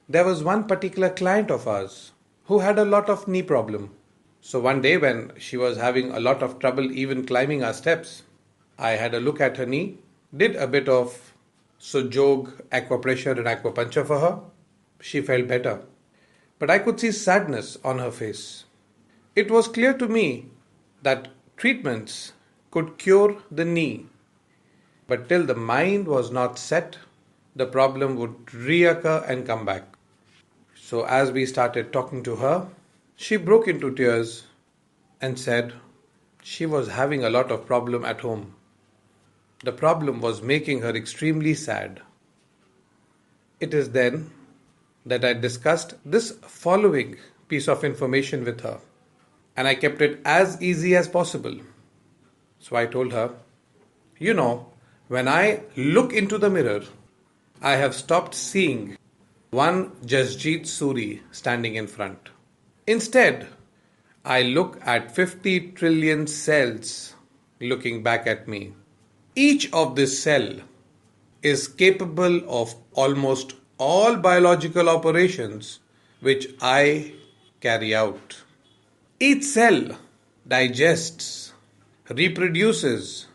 There was one particular client of ours who had a lot of knee problem. So one day when she was having a lot of trouble even climbing our steps, I had a look at her knee, did a bit of sujog, aquapressure and acupuncture for her. She felt better. But I could see sadness on her face. It was clear to me that treatments could cure the knee, but till the mind was not set, the problem would reoccur and come back. So as we started talking to her, she broke into tears and said she was having a lot of problem at home. The problem was making her extremely sad. It is then that I discussed this following piece of information with her, and I kept it as easy as possible. So I told her, when I look into the mirror, I have stopped seeing one Jasjeet Suri standing in front. Instead, I look at 50 trillion cells looking back at me. Each of this cell is capable of almost all biological operations which I carry out. Each cell digests, reproduces,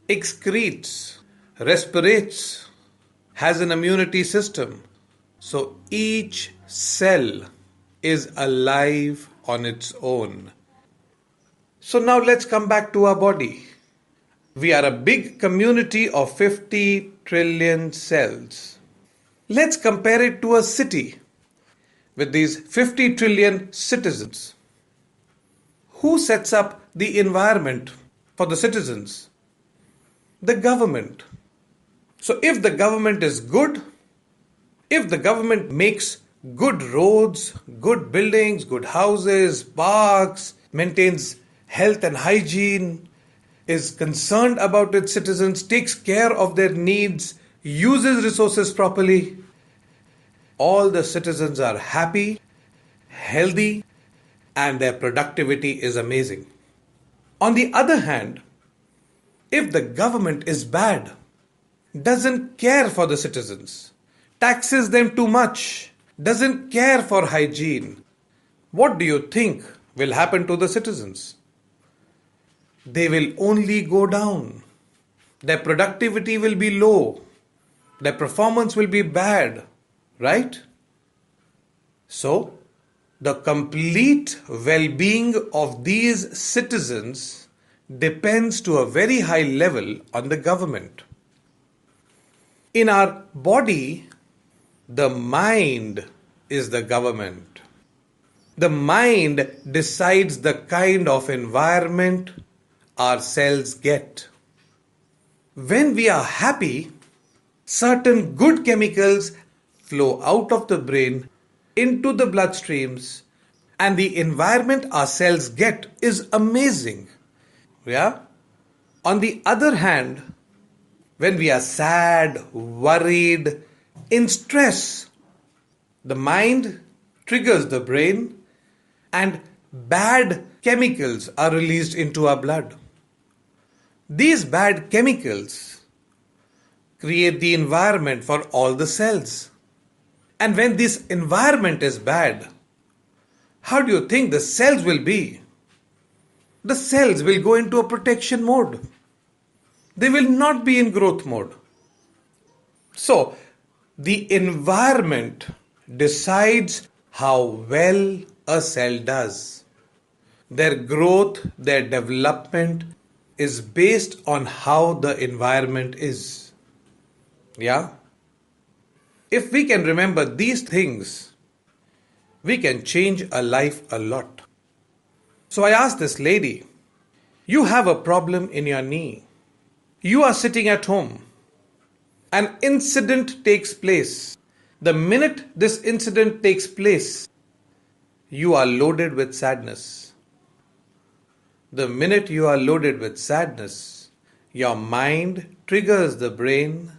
excretes, respirates, has an immunity system. So each cell is alive on its own. So now let's come back to our body. We are a big community of 50 trillion cells. Let's compare it to a city with these 50 trillion citizens. Who sets up the environment for the citizens? The government. So if the government is good, if the government makes good roads, good buildings, good houses, parks, maintains health and hygiene, is concerned about its citizens, takes care of their needs, uses resources properly, all the citizens are happy, healthy, and their productivity is amazing. On the other hand, if the government is bad, doesn't care for the citizens, taxes them too much, doesn't care for hygiene, what do you think will happen to the citizens? They will only go down. Their productivity will be low. Their performance will be bad, right? So, the complete well-being of these citizens depends to a very high level on the government. In our body, the mind is the government. The mind decides the kind of environment our cells get. When we are happy, certain good chemicals flow out of the brain into the bloodstreams, and the environment our cells get is amazing. Yeah? On the other hand, when we are sad, worried, in stress, the mind triggers the brain and bad chemicals are released into our blood. These bad chemicals create the environment for all the cells. And when this environment is bad, how do you think the cells will be? The cells will go into a protection mode. They will not be in growth mode. So, the environment decides how well a cell does. Their growth, their development is based on how the environment is. Yeah? If we can remember these things, we can change a life a lot. So I asked this lady, you have a problem in your knee. You are sitting at home. An incident takes place. The minute this incident takes place, you are loaded with sadness. The minute you are loaded with sadness, your mind triggers the brain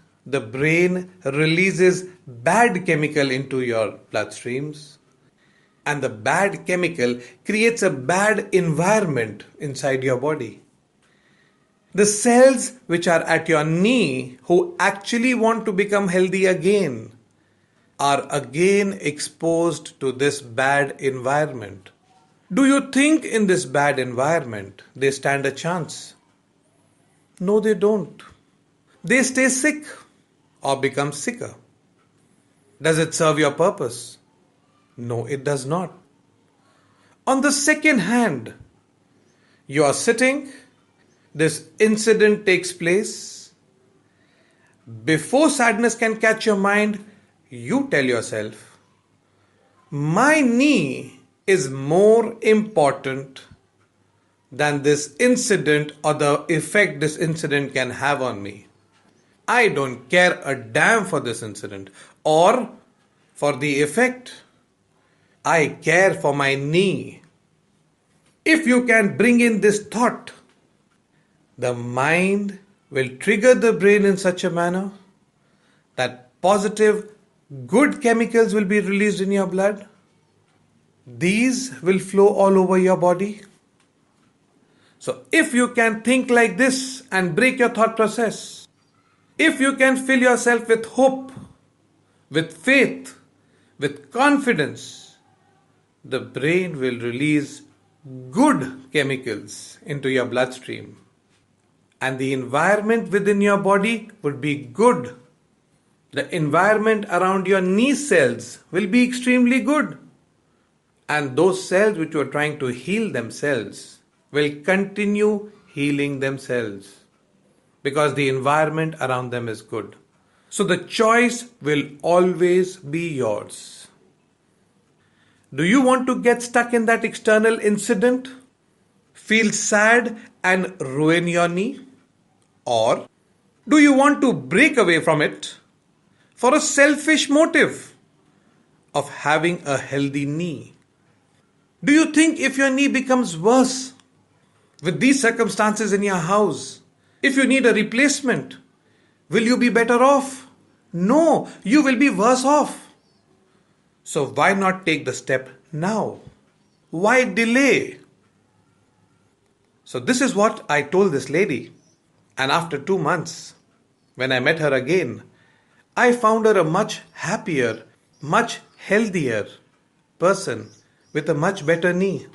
releases bad chemical into your bloodstreams, and the bad chemical creates a bad environment inside your body. The cells which are at your knee who actually want to become healthy again, are again exposed to this bad environment. Do you think in this bad environment they stand a chance? No, they don't. They stay sick or become sicker. Does it serve your purpose? No, it does not. On the second hand, you are sitting, this incident takes place. Before sadness can catch your mind, you tell yourself, my knee is more important than this incident or the effect this incident can have on me. I don't care a damn for this incident or for the effect. I care for my knee. If you can bring in this thought, the mind will trigger the brain in such a manner that positive, good chemicals will be released in your blood. These will flow all over your body. So if you can think like this and break your thought process, if you can fill yourself with hope, with faith, with confidence, the brain will release good chemicals into your bloodstream. And the environment within your body would be good. The environment around your knee cells will be extremely good. And those cells which were trying to heal themselves will continue healing themselves because the environment around them is good. So the choice will always be yours. Do you want to get stuck in that external incident, feel sad and ruin your knee? Or do you want to break away from it for a selfish motive of having a healthy knee? Do you think if your knee becomes worse with these circumstances in your house, if you need a replacement, will you be better off? No, you will be worse off. So why not take the step now? Why delay? So this is what I told this lady. And after 2 months, when I met her again, I found her a much happier, much healthier person with a much better knee.